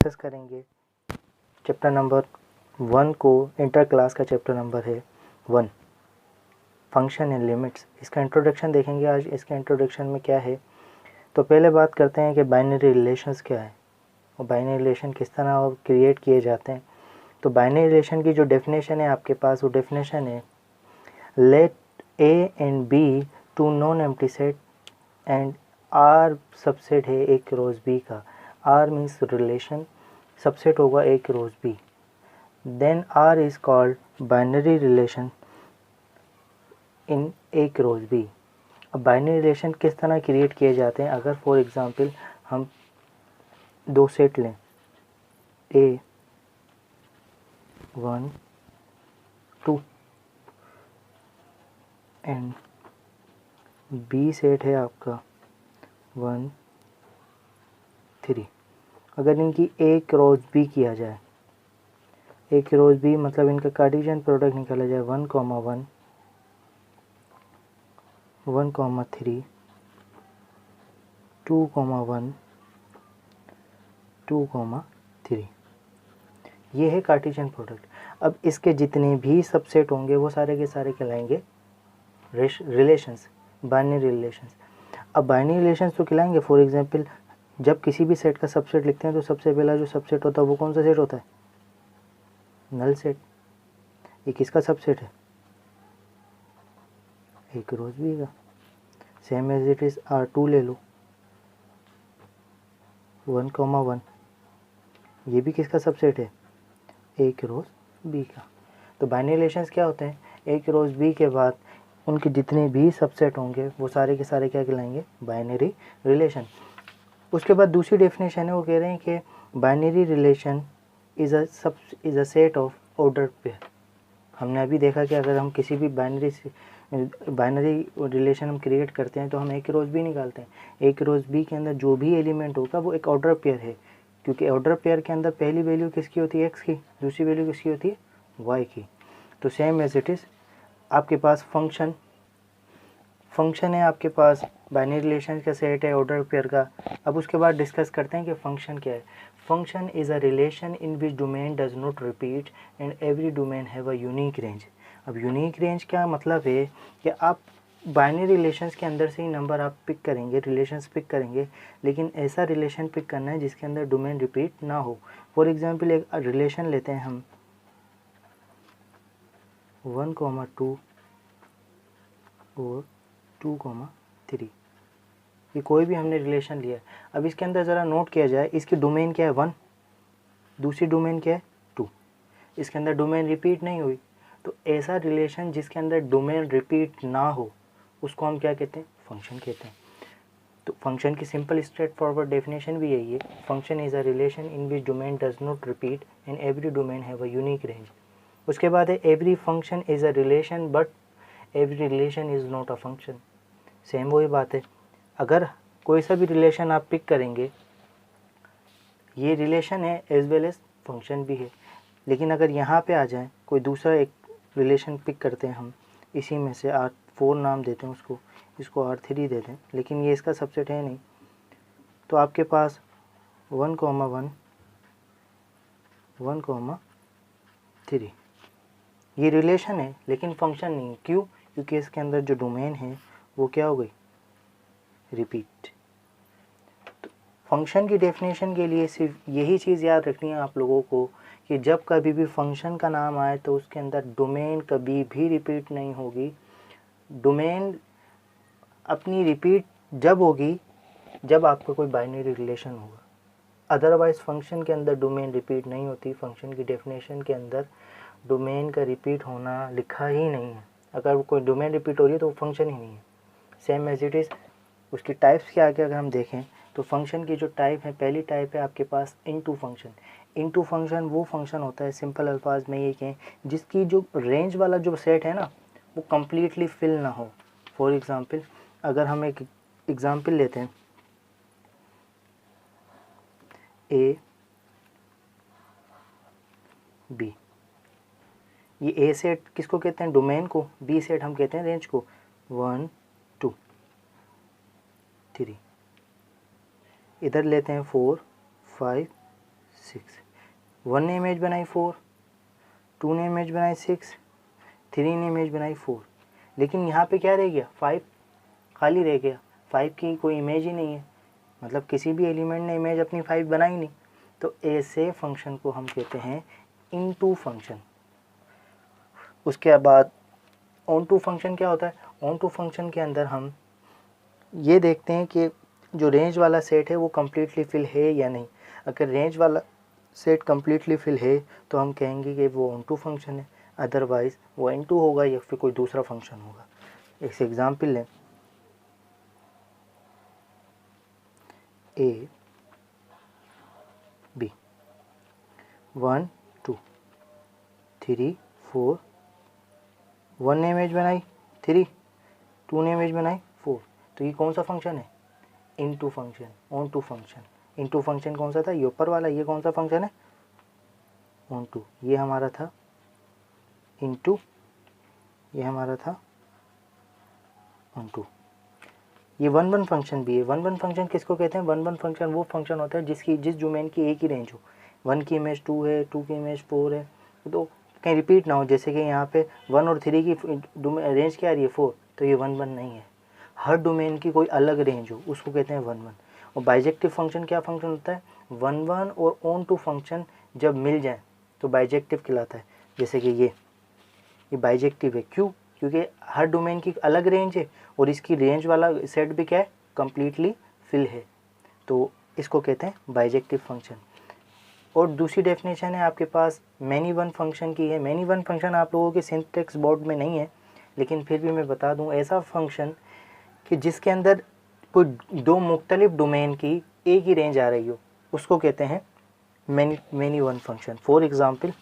Discuss करेंगे chapter number 1 को। Inter class का चैप्टर नंबर है 1, फंक्शन एंड लिमिट्स। इसका इंट्रोडक्शन देखेंगे आज। इसके इंट्रोडक्शन में क्या है, तो पहले बात करते हैं कि बाइनरी रिलेशंस क्या है और बाइनरी रिलेशन किस तरह क्रिएट किए जाते हैं। तो बाइनरी रिलेशन की जो डेफिनेशन है आपके पास, वो डेफिनेशन है let A and B two non empty set and R subset है एक रोज बी का। आर मीन्स रिलेशन, सबसेट होगा A cross B, then R is called binary relation in A cross B. अब binary relation किस तरह create किए जाते हैं, अगर फॉर एग्जांपल हम दो सेट लें, ए 1 2 एंड बी सेट है आपका 1 3। अगर इनकी एक रोज बी किया जाए, एक रोज बी मतलब इनका कार्टेशियन प्रोडक्ट निकाला जाए 1, 1 1, 3 2, 1 2, 3, ये है कार्टेशियन प्रोडक्ट। अब इसके जितने भी सबसेट होंगे वो सारे के सारे कहलाएंगे रिलेशंस, बाइनरी रिलेशंस। अब बाइनरी रिलेशंस तो कहलाएंगे, फॉर एग्जांपल जब किसी भी सेट का सबसेट लिखते हैं तो सबसे पहला जो सबसेट होता है वो कौन सा सेट होता है? Null set. ये किसका सबसेट है? एक रोज बी का। Same as it is R2 ले लो, 1, 1, ये भी किसका सबसेट है? एक रोज बी का। तो बाइनरी रिलेशंस क्या होते हैं? एक रोज बी के बाद उनके जितने भी सबसेट होंगे वो सारे के सारे क्या कहलाएंगे? Binary relation. उसके बाद दूसरी डेफिनेशन है, वो कह रहे हैं कि binary relation is a set of order pair. हमने अभी देखा कि अगर हम किसी भी बाइनरी रिलेशन हम क्रिएट करते हैं तो हम एक रोज बी निकालते हैं। एक रोज बी के अंदर जो भी एलिमेंट होगा वो एक ऑर्डर पेयर है, क्योंकि ऑर्डर पेयर के अंदर पहली वैल्यू किसकी होती है? एक्स की, दूसरी वैल्यू किसकी होती है? वाई की। तो सेम एज इट इज़ आपके पास फंक्शन है, आपके पास बाइनरी रिलेशन का सेट है ऑर्डर पेयर का। अब उसके बाद डिस्कस करते हैं कि फंक्शन क्या है। Function is a relation in which domain does not repeat and every domain have a unique range. अब यूनिक रेंज क्या मतलब है कि आप बाइनरी रिलेशंस के अंदर से ही नंबर आप पिक करेंगे, रिलेशंस पिक करेंगे, लेकिन ऐसा रिलेशन पिक करना है जिसके अंदर डोमेन रिपीट ना हो। फॉर एग्जांपल एक रिलेशन लेते हैं हम 1, 2 और 2, 3। ये कोई भी हमने रिलेशन लिया है। अब इसके अंदर ज़रा नोट किया जाए, इसकी डोमेन क्या है? 1, दूसरी डोमेन क्या है? 2। इसके अंदर डोमेन रिपीट नहीं हुई। तो ऐसा रिलेशन जिसके अंदर डोमेन रिपीट ना हो उसको हम क्या कहते हैं? फंक्शन कहते हैं। तो फंक्शन की सिंपल स्ट्रेट फॉरवर्ड डेफिनेशन भी यही है, function is a relation in which domain does not repeat and every domain have a unique range. उसके बाद है every function is a relation but every relation is not a function. Same वही बात है, अगर कोई सा भी रिलेशन आप पिक करेंगे, ये रिलेशन है एज वेल एज फंक्शन भी है। लेकिन अगर यहाँ पे आ जाए कोई दूसरा एक रिलेशन पिक करते हैं हम, इसी में से R4 नाम देते हैं उसको, इसको R3 देते हैं, लेकिन ये इसका सबसेट है नहीं, तो आपके पास 1, 1, 3 ये रिलेशन है लेकिन फंक्शन नहीं। क्यों? क्योंकि इसके अंदर जो डोमेन है वो क्या हो गई? रिपीट। तो फंक्शन की डेफिनेशन के लिए सिर्फ यही चीज़ याद रखनी है आप लोगों को कि जब कभी भी फंक्शन का नाम आए तो उसके अंदर डोमेन कभी भी रिपीट नहीं होगी। डोमेन अपनी रिपीट जब होगी जब आपका कोई बाइनरी रिलेशन होगा, अदरवाइज फंक्शन के अंदर डोमेन रिपीट नहीं होती। फंक्शन की डेफिनेशन के अंदर डोमेन का रिपीट होना लिखा ही नहीं है। अगर कोई डोमेन रिपीट हो रही है तो वो फंक्शन ही नहीं है। सेम एज इट इज़ उसकी टाइप्स क्या क्या अगर हम देखें तो फंक्शन की जो टाइप है, पहली टाइप है आपके पास इनटू फंक्शन। इनटू फंक्शन वो फंक्शन होता है, सिंपल अल्फाज में ये कहें, जिसकी जो रेंज वाला जो सेट है ना वो कम्प्लीटली फिल ना हो। फॉर एग्ज़ाम्पल अगर हम एक एग्ज़ाम्पल लेते हैं, ए बी, ये ए सेट किसको कहते हैं? डोमेन को। बी सेट हम कहते हैं रेंज को। 1, 2, 3। इधर लेते हैं 4, 5, 6, 1 ने इमेज बनाई 4, 2 ने इमेज बनाई 6, 3 ने इमेज बनाई 4, लेकिन यहाँ पे क्या रह गया, 5 खाली रह गया, 5 की कोई इमेज ही नहीं है, मतलब किसी भी एलिमेंट ने इमेज अपनी 5 बनाई नहीं। तो ऐसे फंक्शन को हम कहते हैं इनटू फंक्शन। उसके बाद ऑन टू फंक्शन क्या होता है, ऑन टू फंक्शन के अंदर हम ये देखते हैं कि जो रेंज वाला सेट है वो कम्प्लीटली फिल है या नहीं। अगर रेंज वाला सेट कम्प्लीटली फिल है तो हम कहेंगे कि वो ऑन टू फंक्शन है, अदरवाइज़ वो एन टू होगा या फिर कोई दूसरा फंक्शन होगा। एक एग्जाम्पल लें, ए बी 1 2 3 4, 1 ने इमेज बनाई 3, 2 ने इमेज बनाई 4, तो ये कौन सा फंक्शन है, into function, onto function. Into function कौन सा था, ये ऊपर वाला, ये कौन सा फंक्शन है, ऑन टू, ये हमारा था इनटू, ये हमारा था ऑन टू। ये 1 1 फंक्शन भी है। 1 1 फंक्शन किसको कहते हैं, 1 1 फंक्शन वो फंक्शन होता है जिस डोमेन की एक ही रेंज हो, 1 की इमेज 2 है, 2 की इमेज 4 है, तो कहीं रिपीट ना हो। जैसे कि यहाँ पे 1 और 3 की रेंज क्या आ रही है 4, तो ये 1 1 नहीं है। हर डोमेन की कोई अलग रेंज हो उसको कहते हैं 1 1। और बाइजेक्टिव फंक्शन क्या फंक्शन होता है, 1 1 और ऑन टू फंक्शन जब मिल जाए तो बाइजेक्टिव कहलाता है। जैसे कि ये बाइजेक्टिव है, क्यों, क्योंकि हर डोमेन की अलग रेंज है और इसकी रेंज वाला सेट भी क्या है, कम्प्लीटली फिल है, तो इसको कहते हैं बाइजेक्टिव फंक्शन। और दूसरी डेफिनेशन है आपके पास मैनी वन फंक्शन की है। मैनी वन फंक्शन आप लोगों के सिंटैक्स बोर्ड में नहीं है, लेकिन फिर भी मैं बता दूं, ऐसा फंक्शन कि जिसके अंदर कोई दो मुख्तलिफ डोमेन की एक ही रेंज आ रही हो, उसको कहते हैं many one function. For example,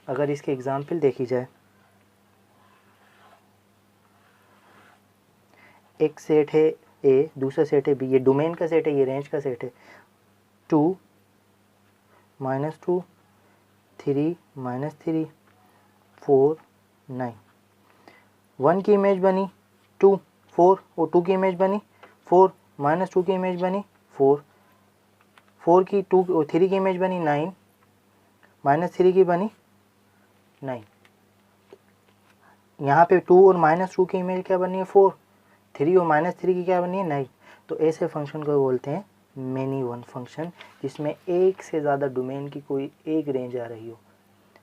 अगर इसके एग्ज़ाम्पल देखी जाए, एक सेट है ए, दूसरा सेट है बी, ये डोमेन का सेट है, ये रेंज का सेट है। 2 -2 3 -3 4 9, 1 की इमेज बनी 2 4 और 2 की इमेज बनी 4, -2 की इमेज बनी 4, 4 की 2 और 3 की इमेज बनी 9, -3 की बनी 9। यहाँ पे 2 और -2 की इमेज क्या बनी है 4, 3 और -3 की क्या बनी है 9। तो ऐसे फंक्शन को बोलते हैं मैनी वन फंक्शन, जिसमें एक से ज़्यादा डोमेन की कोई एक रेंज आ रही हो।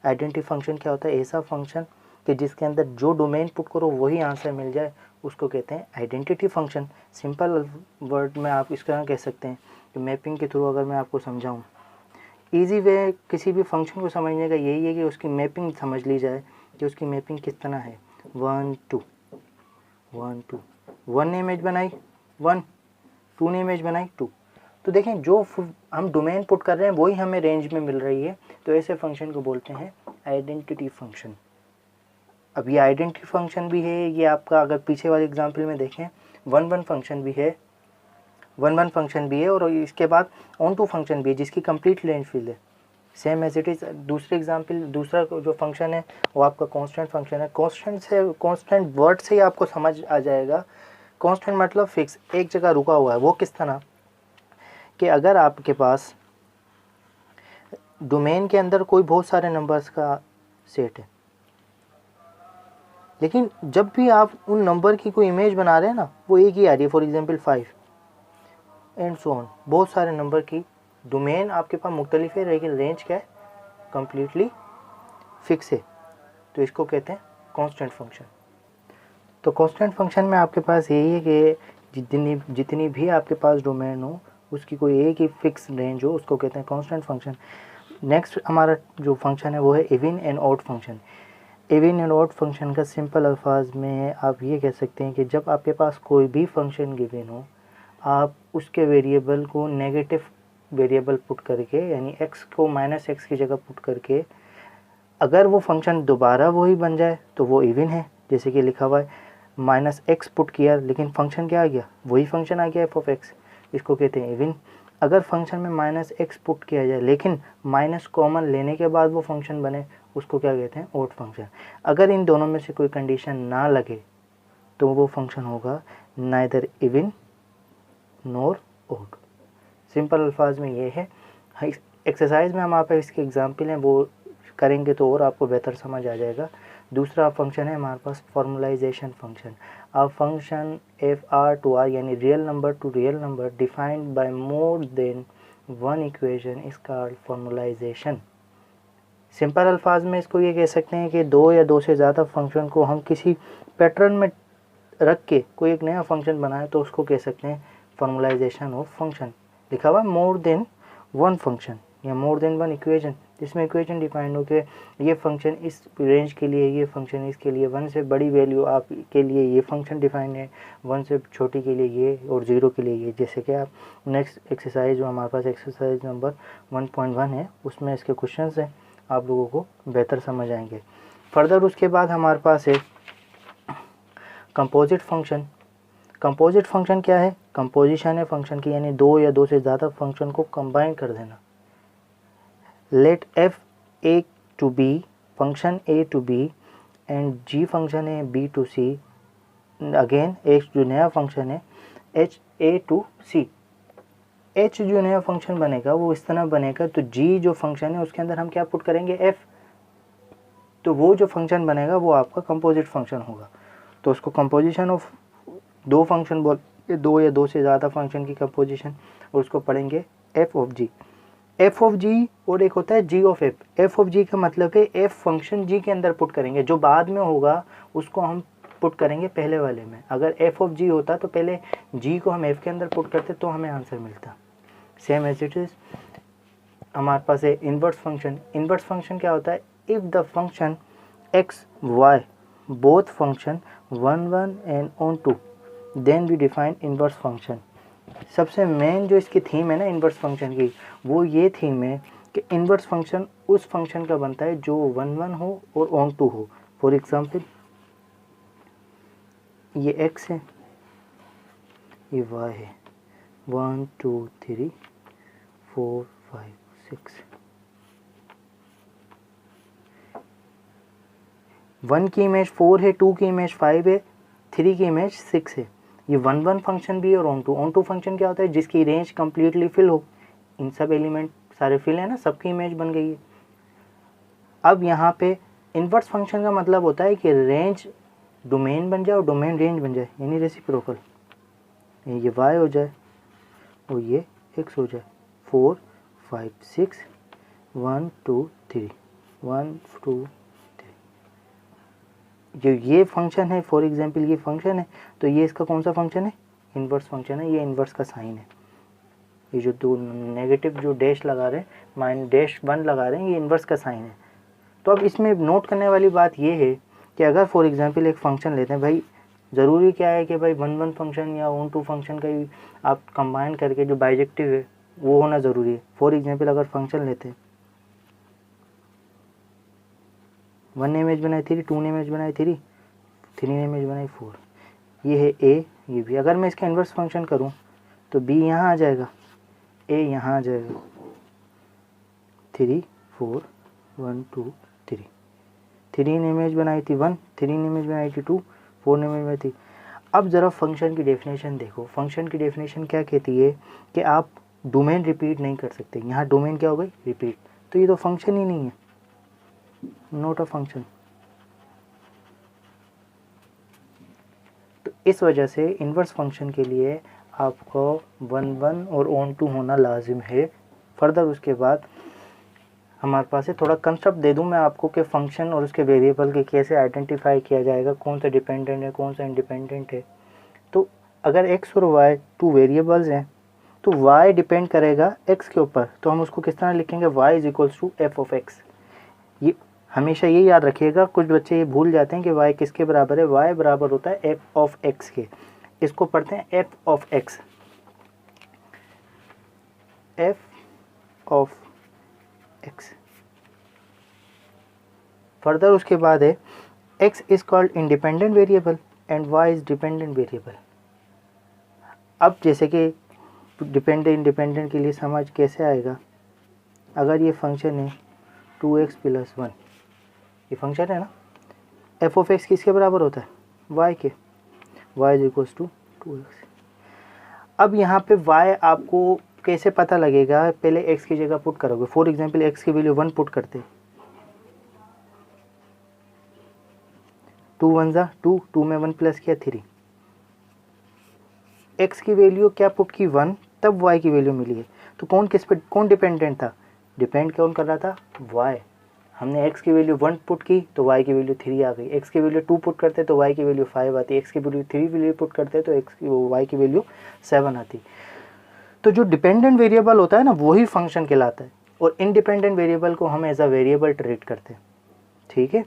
आइडेंटिटी फंक्शन क्या होता है, ऐसा फंक्शन कि जिसके अंदर जो डोमेन पुट करो वही आंसर मिल जाए, उसको कहते हैं आइडेंटिटी फंक्शन। सिंपल वर्ड में आप इस तरह कह सकते हैं कि मैपिंग के थ्रू अगर मैं आपको समझाऊँ, ईजी वे किसी भी फंक्शन को समझने का यही है कि उसकी मैपिंग समझ ली जाए कि उसकी मैपिंग किस तरह है। 1 2 1 2, 1 ने इमेज बनाई 1, 2 ने इमेज बनाई 2। तो देखें, जो हम डोमेन पुट कर रहे हैं वही हमें रेंज में मिल रही है, तो ऐसे फंक्शन को बोलते हैं आइडेंटिटी फंक्शन। अब ये आइडेंटिटी फंक्शन भी है, ये आपका अगर पीछे वाले एग्जांपल में देखें 1 1 फंक्शन भी है, 1 1 फंक्शन भी है, और इसके बाद ऑन टू फंक्शन भी है जिसकी कंप्लीट रेंज फिल है, सेम एज इट इज़। दूसरे एग्जांपल, दूसरा जो फंक्शन है वो आपका कांस्टेंट फंक्शन है। कांस्टेंट वर्ड से ही आपको समझ आ जाएगा। कांस्टेंट मतलब फिक्स, एक जगह रुका हुआ है। वो किस तरह कि अगर आपके पास डोमेन के अंदर कोई बहुत सारे नंबर्स का सेट है, लेकिन जब भी आप उन नंबर की कोई इमेज बना रहे हैं ना, वो एक ही आ रही है। For example 5 and so on, बहुत सारे नंबर की डोमेन आपके पास मुख्तलिफ है, लेकिन रेंज क्या है, कम्प्लीटली फिक्स है, तो इसको कहते हैं कांस्टेंट फंक्शन। तो कांस्टेंट फंक्शन में आपके पास यही है कि जितनी भी आपके पास डोमेन हो उसकी कोई एक ही फिक्स रेंज हो, उसको कहते हैं कांस्टेंट फंक्शन। नेक्स्ट हमारा जो फंक्शन है वो है even and odd function. Even and odd function का सिंपल अल्फाज में आप ये कह सकते हैं कि जब आपके पास कोई भी फंक्शन गिवन हो, आप उसके वेरिएबल को नेगेटिव वेरिएबल पुट करके, यानी x को -x की जगह पुट करके, अगर वो फंक्शन दोबारा वही बन जाए तो वो इवन है। जैसे कि लिखा हुआ है -x पुट किया, लेकिन फंक्शन क्या आ गया, वही फंक्शन आ गया f(x), इसको कहते हैं इवन। अगर फंक्शन में -x पुट किया जाए लेकिन माइनस कॉमन लेने के बाद वो फंक्शन बने, उसको क्या कहते हैं, ऑड फंक्शन। अगर इन दोनों में से कोई कंडीशन ना लगे तो वो फंक्शन होगा neither even nor odd. Simple अल्फाज में ये है। एक्सरसाइज में हमारे पास इसके एग्जाम्पल हैं, वो करेंगे तो और आपको बेहतर समझ आ जाएगा। दूसरा फंक्शन है हमारे पास formalisation function. A function F R to R यानी real number to real number defined by more than one equation is called formalisation. Simple अल्फाज में इसको ये कह सकते हैं कि दो या दो से ज़्यादा फंक्शन को हम किसी पैटर्न में रख के कोई एक नया फंक्शन बनाए तो उसको कह सकते हैं फॉर्मलाइजेशन ऑफ फंक्शन। लिखा हुआ मोर देन वन फंक्शन या मोर देन वन इक्वेशन, जिसमें इक्वेशन डिफाइन हो के ये फंक्शन इस रेंज के लिए, ये फंक्शन इसके लिए, वन से बड़ी वैल्यू आप के लिए ये फंक्शन डिफाइन है, वन से छोटी के लिए ये और ज़ीरो के लिए ये। जैसे कि आप नेक्स्ट एक्सरसाइज जो हमारे पास एक्सरसाइज नंबर 1.1 है उसमें इसके क्वेश्चंस हैं, आप लोगों को बेहतर समझ आएंगे। फर्दर उसके बाद हमारे पास है कंपोजिट फंक्शन। कंपोजिट फंक्शन क्या है? कंपोजिशन है फंक्शन की, यानी दो या दो से ज़्यादा फंक्शन को कंबाइन कर देना। Let f A to B, function A to B and g function है बी टू सी। अगेन एक जो नया फंक्शन है h A to C. H जो नया फंक्शन बनेगा वो इस तरह बनेगा, तो जी जो फंक्शन है उसके अंदर हम क्या पुट करेंगे? एफ। तो वो जो फंक्शन बनेगा वो आपका कंपोजिट फंक्शन होगा। तो उसको कंपोजिशन ऑफ दो फंक्शन बोल, दो या दो से ज़्यादा फंक्शन की कंपोजिशन, और उसको पढ़ेंगे F of G. F of G और एक होता है G of F. F of G का मतलब है एफ फंक्शन जी के अंदर पुट करेंगे, जो बाद में होगा उसको हम पुट करेंगे पहले वाले में। अगर एफ ऑफ जी होता तो पहले जी को हम एफ के अंदर पुट करते तो हमें आंसर मिलता। सेम एज इट इज हमारे पास है इनवर्स फंक्शन। इनवर्स फंक्शन क्या होता है? If the function x y both function 1 1 and on 2 then we define inverse function. सबसे मेन जो इसकी थीम है ना इनवर्स फंक्शन की, वो ये थीम है कि इनवर्स फंक्शन उस फंक्शन का बनता है जो 1 1 हो और ऑन 2 हो। फॉर एग्जांपल ये x है, ये y है, 1 2 3 4 5 6। 1 की इमेज 4 है, 2 की इमेज 5 है, 3 की इमेज 6 है। ये 1 1 फंक्शन भी है और ऑन टू फंक्शन क्या होता है? जिसकी रेंज कम्प्लीटली फिल हो। इन सब एलिमेंट सारे फिल है ना, सबकी इमेज बन गई है। अब यहाँ पे इनवर्स फंक्शन का मतलब होता है कि रेंज डोमेन बन जाए और डोमेन रेंज बन जाए, यानी रेसिप्रोकल। ये y हो जाए और ये x हो जाए। 4 5 6 1 2 3 1 2 3। जो ये फंक्शन है, फॉर एग्जांपल ये फंक्शन है, तो ये इसका कौन सा फंक्शन है? इनवर्स फंक्शन है। ये इनवर्स का साइन है। ये जो दो नेगेटिव जो डैश लगा रहे हैं, -1 लगा रहे हैं, ये इनवर्स का साइन है। तो अब इसमें नोट करने वाली बात ये है कि अगर फॉर एग्जांपल एक फंक्शन लेते हैं, भाई ज़रूरी क्या है कि भाई 1 1 फंक्शन या ऑन 2 फंक्शन का ही आप कंबाइन करके जो बाइजेक्टिव है वो होना ज़रूरी है। फॉर एग्जांपल अगर फंक्शन लेते हैं, 1 ने इमेज बनाई 3, 2 ने इमेज बनाई 3, 3 ने इमेज बनाई 4, ये है ए, ये भी। अगर मैं इसका इन्वर्स फंक्शन करूँ तो बी यहाँ आ जाएगा, ए यहाँ आ जाएगा, 3 4 1 2 3। 3 ने इमेज बनाई थी 1, 3 ने इमेज बनाई थी 2, 4 ने इमेज बनाई थी। अब ज़रा फंक्शन की डेफिनेशन देखो। फंक्शन की डेफिनेशन क्या कहती है कि आप डोमेन रिपीट नहीं कर सकते। यहाँ डोमेन क्या हो गई? रिपीट। तो ये तो फंक्शन ही नहीं है, नॉट अ फंक्शन। तो इस वजह से इनवर्स फंक्शन के लिए आपको 1 1 और ऑन 2 होना लाजिम है। फर्दर उसके बाद हमारे पास है, थोड़ा कंसेप्ट दे दूं मैं आपको कि फंक्शन और उसके वेरिएबल के कैसे आइडेंटिफाई किया जाएगा, कौन सा डिपेंडेंट है कौन सा इंडिपेंडेंट है। तो अगर x और y 2 वेरिएबल्स हैं तो y डिपेंड करेगा x के ऊपर, तो हम उसको किस तरह लिखेंगे? y is equals to f of x. ये हमेशा ये याद रखिएगा, कुछ बच्चे ये भूल जाते हैं कि y किसके बराबर है। y बराबर होता है एफ ऑफ एक्स के। इसको पढ़ते हैं F of x, F of x. Further उसके बाद है x is called independent variable and y is dependent variable. अब जैसे कि डिपेंडेंट इंडिपेंडेंट के लिए समझ कैसे आएगा? अगर ये फंक्शन है 2x + 1, ये फंक्शन है ना, एफ ऑफ एक्स किसके बराबर होता है? y के। y is equals to 2x। अब यहाँ पे y आपको कैसे पता लगेगा, पहले x की जगह पुट करोगे। फॉर एग्जांपल x की वैल्यू 1 पुट करते, 2 1 जा 2, 2 में 1 प्लस किया 3, x की वैल्यू क्या पुट की 1, तब y की वैल्यू मिली है। तो कौन किस पे, कौन डिपेंडेंट था, डिपेंड कौन कर रहा था, y। हमने x की वैल्यू 1 पुट की तो y की वैल्यू 3 आ गई, x की वैल्यू 2 पुट करते तो y की वैल्यू 5 आती, x की वैल्यू 3 वैल्यू पुट करते तो y की वैल्यू 7 आती। तो जो डिपेंडेंट वेरिएबल होता है ना वही फंक्शन कहलाता है, और इंडिपेंडेंट वेरिएबल को हम एज अ वेरिएबल ट्रीट करते हैं। ठीक है,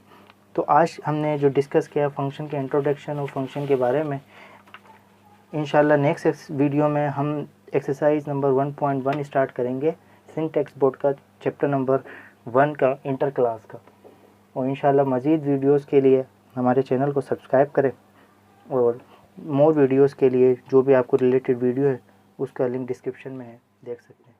तो आज हमने जो डिस्कस किया फंक्शन के इंट्रोडक्शन और फंक्शन के बारे में, इंशाल्लाह नेक्स्ट वीडियो में हम एक्सरसाइज नंबर 1.1 स्टार्ट करेंगे, सिंटैक्स बोर्ड का चैप्टर नंबर 1 का, इंटर क्लास का। और इंशाल्लाह मज़ीद वीडियोस के लिए हमारे चैनल को सब्सक्राइब करें, और मोर वीडियोस के लिए जो भी आपको रिलेटेड वीडियो है उसका लिंक डिस्क्रिप्शन में है, देख सकते हैं।